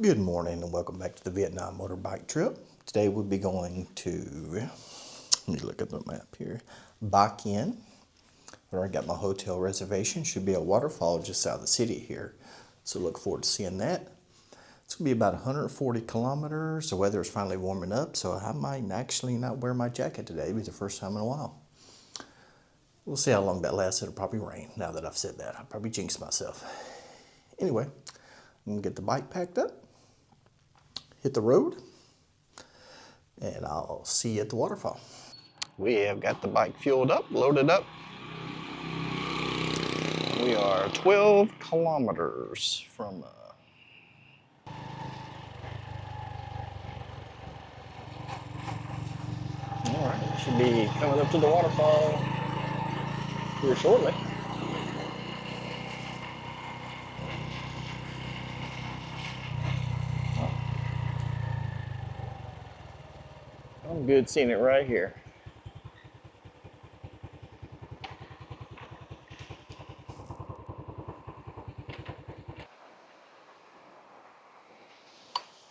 Good morning and welcome back to the Vietnam Motorbike Trip. Today we'll be going to, let me look at the map here, Ha Giang, where I got my hotel reservation. Should be a waterfall just out of the city here. So look forward to seeing that. It's going to be about 140 kilometers. The weather is finally warming up, so I might actually not wear my jacket today. It'll be the first time in a while. We'll see how long that lasts. It'll probably rain. Now that I've said that, I'll probably jinx myself. Anyway, I'm going to get the bike packed up, hit the road, and I'll see you at the waterfall. We have got the bike fueled up, loaded up. We are 12 kilometers from all right, should be coming up to the waterfall here shortly. I'm good seeing it right here.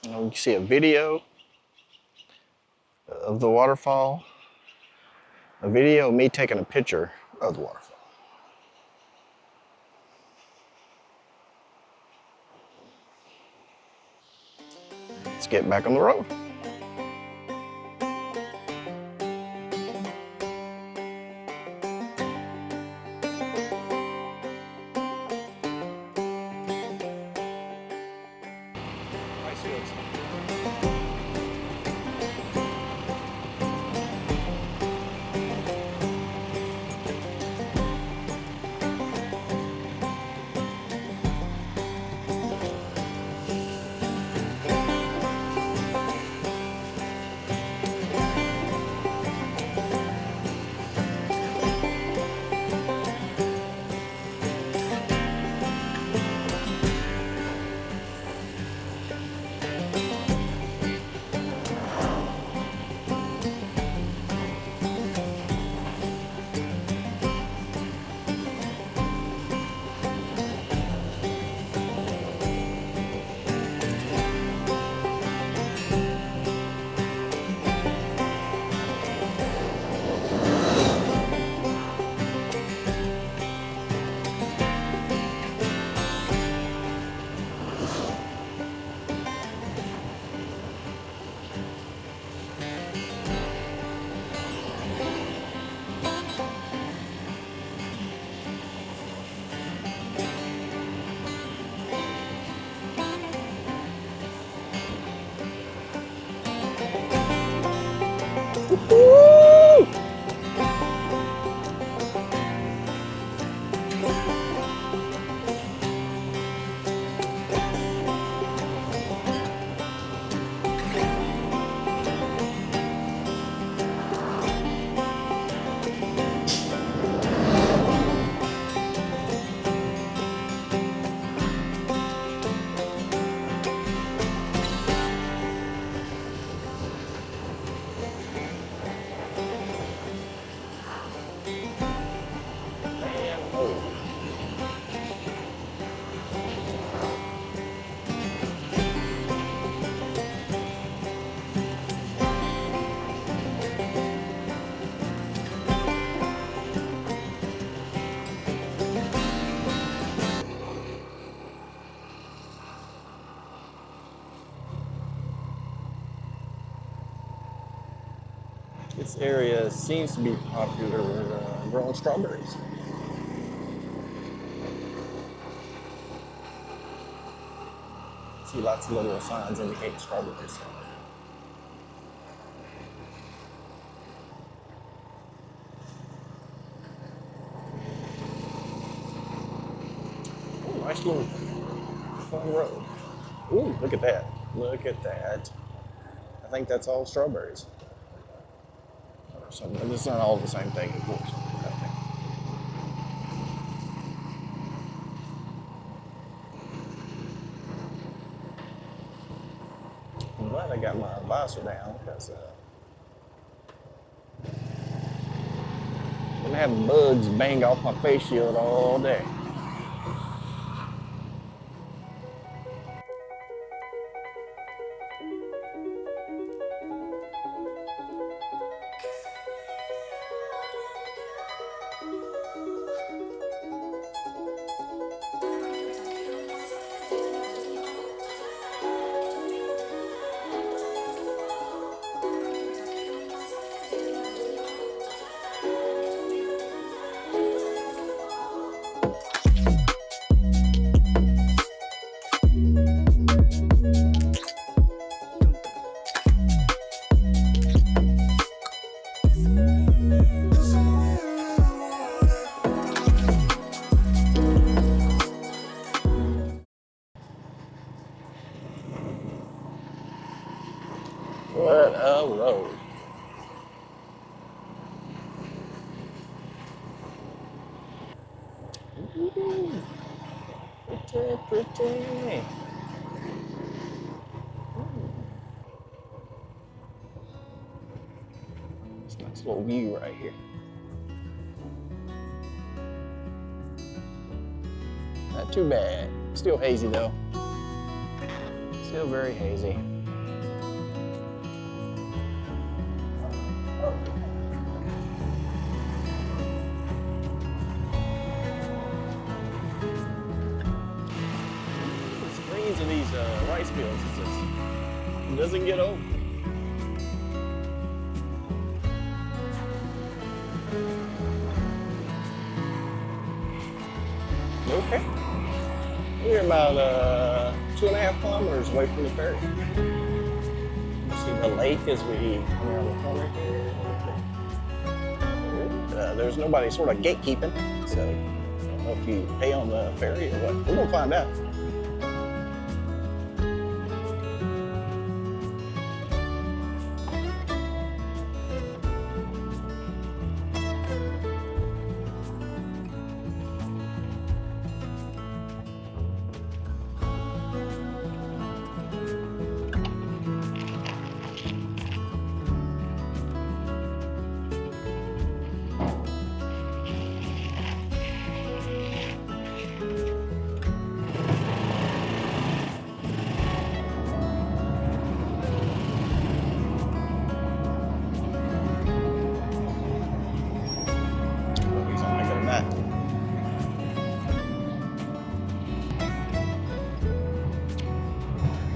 You can see a video of the waterfall, a video of me taking a picture of the waterfall. Let's get back on the road. Woo! This area seems to be popular with growing strawberries. See lots of little signs indicating strawberries. Ooh, nice little fun road. Ooh, look at that. Look at that. I think that's all strawberries. So it's not all the same thing, of course. I'm glad I got my visor down because I'm gonna have bugs bang off my face shield all day. What a road. Ooh, pretty, pretty. It's a nice little view right here. Not too bad. Still hazy though. Still very hazy. Screens of these rice fields, it doesn't get old. Okay. We're about 2.5 kilometers away from the ferry. You see the lake as we come around the corner here. There's nobody sort of gatekeeping, so I don't know if you pay on the ferry or what. We're gonna find out.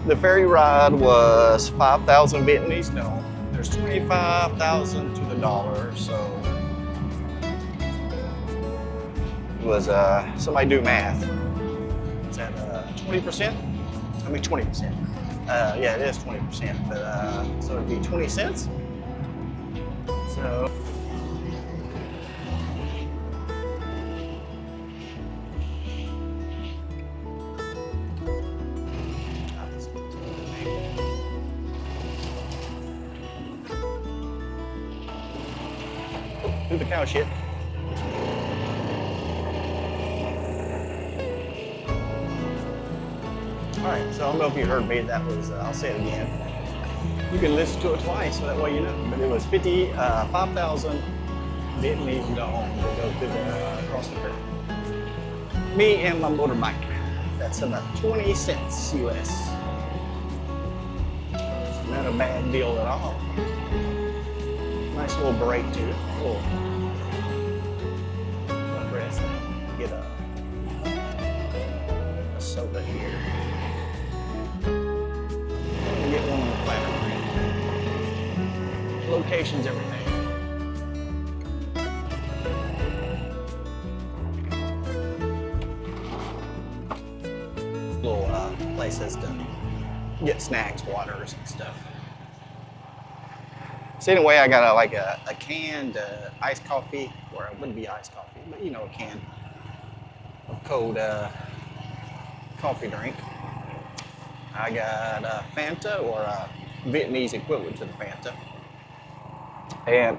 The ferry ride was 5,000 Vietnamese dong. There's 25,000 to the dollar, so it was, somebody do math. Is that 20%? I mean 20%. Yeah, it is 20%, but so it'd be 20 cents. So. Do the cow shit. Alright, so I don't know if you heard me, that was, I'll say it again. You can listen to it twice, so that way you know. But it was 5,000 Vietnamese dong to go through across the ferry. Me and my motorbike. That's about 20 cents US. It's not a bad deal at all. Nice little break too. Cool. Rest. Get a soda here. Get one on the platter. Location's everything. Little places to get snacks, waters, and stuff. So anyway, I got a canned iced coffee, or it wouldn't be iced coffee, but you know, a can of cold coffee drink. I got a Fanta, or a Vietnamese equivalent to the Fanta. And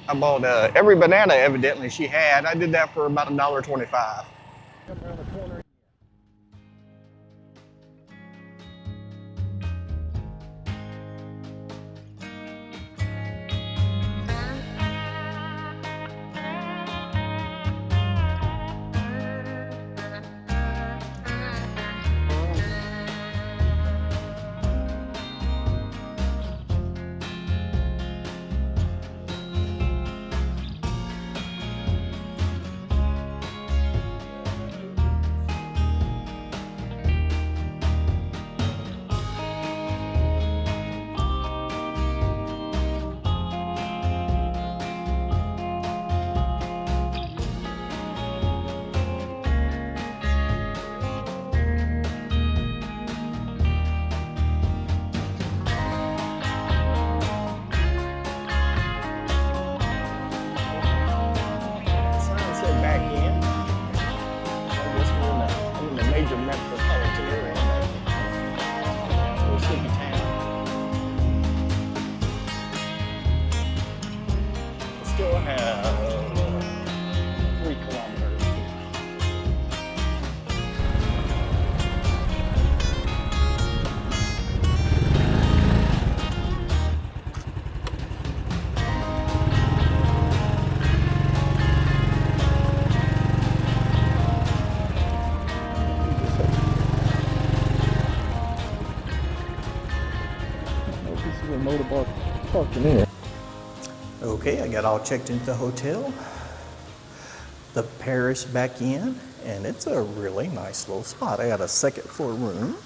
I bought every banana evidently she had. I did that for about $1.25. Come around the corner. parked in here. Okay, I got all checked into the hotel. The Paris back in, and it's a really nice little spot. I got a second floor room.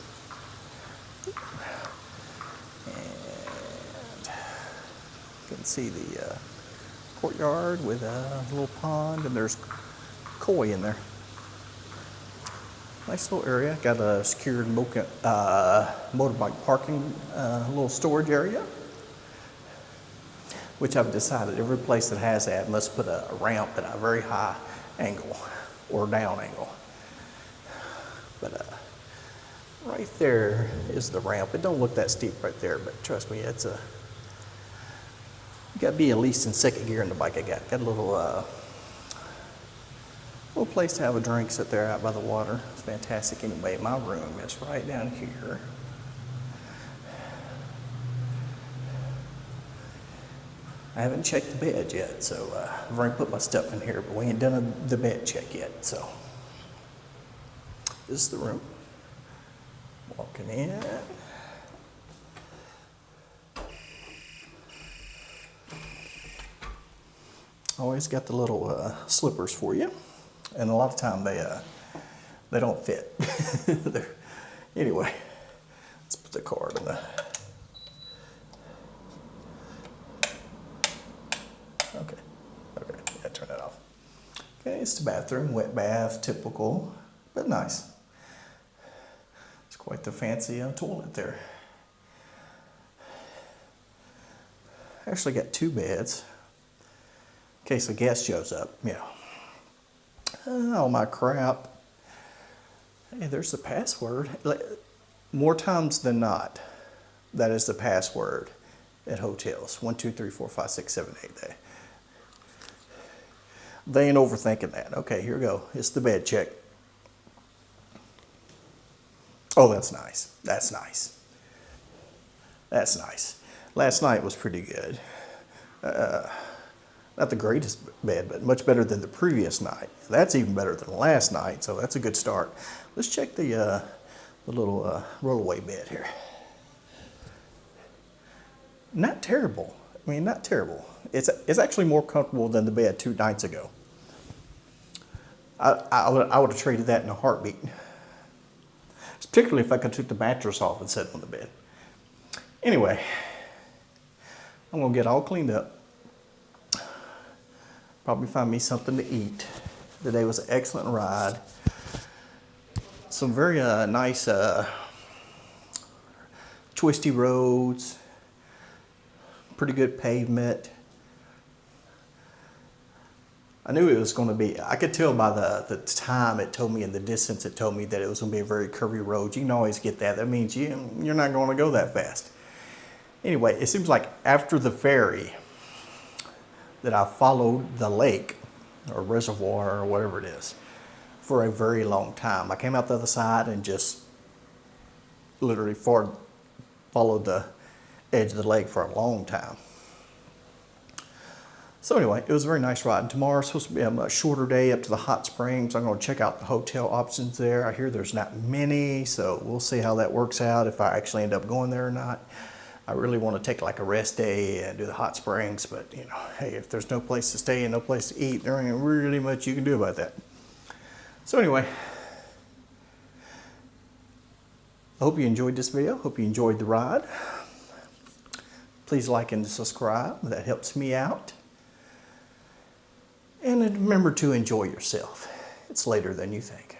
And you can see the courtyard with a little pond, and there's koi in there. Nice little area. Got a secured motorbike parking little storage area, which I've decided every place that has that must put a ramp at a very high angle or down angle. But right there is the ramp. It don't look that steep right there, but trust me, it's you got to be at least in second gear in the bike I got. Got a little place to have a drink, sit there out by the water. It's fantastic. Anyway, my room is right down here. I haven't checked the bed yet, so I've already put my stuff in here, but we ain't done the bed check yet. So this is the room. Walking in. Always got the little slippers for you, and a lot of time they don't fit. Anyway, let's put the card in the. Okay, yeah, turn that off. Okay, it's the bathroom, wet bath, typical, but nice. It's quite the fancy toilet there. Actually got two beds. In case a guest shows up, all my crap. Hey, there's the password. More times than not, that is the password at hotels. 1, 2, 3, 4, 5, 6, 7, 8. They ain't overthinking that. Okay, here we go. It's the bed check. Oh, that's nice. That's nice. That's nice. Last night was pretty good. Not the greatest bed, but much better than the previous night. That's even better than last night, so that's a good start. Let's check the little rollaway bed here. Not terrible. I mean, not terrible. It's actually more comfortable than the bed 2 nights ago. I would have traded that in a heartbeat. Particularly if I could took the mattress off and set on the bed. Anyway, I'm gonna get all cleaned up. Probably find me something to eat. Today was an excellent ride. Some very nice twisty roads. Pretty good pavement. I knew it was going to be, I could tell by the time it told me and the distance it told me that it was going to be a very curvy road. You can always get that. That means you're not going to go that fast. Anyway, it seems like after the ferry that I followed the lake or reservoir or whatever it is for a very long time. I came out the other side and just literally followed the edge of the lake for a long time. So anyway, it was a very nice ride. And tomorrow's supposed to be a much shorter day up to the hot springs. I'm going to check out the hotel options there. I hear there's not many, so we'll see how that works out if I actually end up going there or not. I really want to take like a rest day and do the hot springs, but hey, if there's no place to stay and no place to eat, there ain't really much you can do about that. So anyway, I hope you enjoyed this video. Hope you enjoyed the ride. Please like and subscribe. That helps me out. And remember to enjoy yourself. It's later than you think.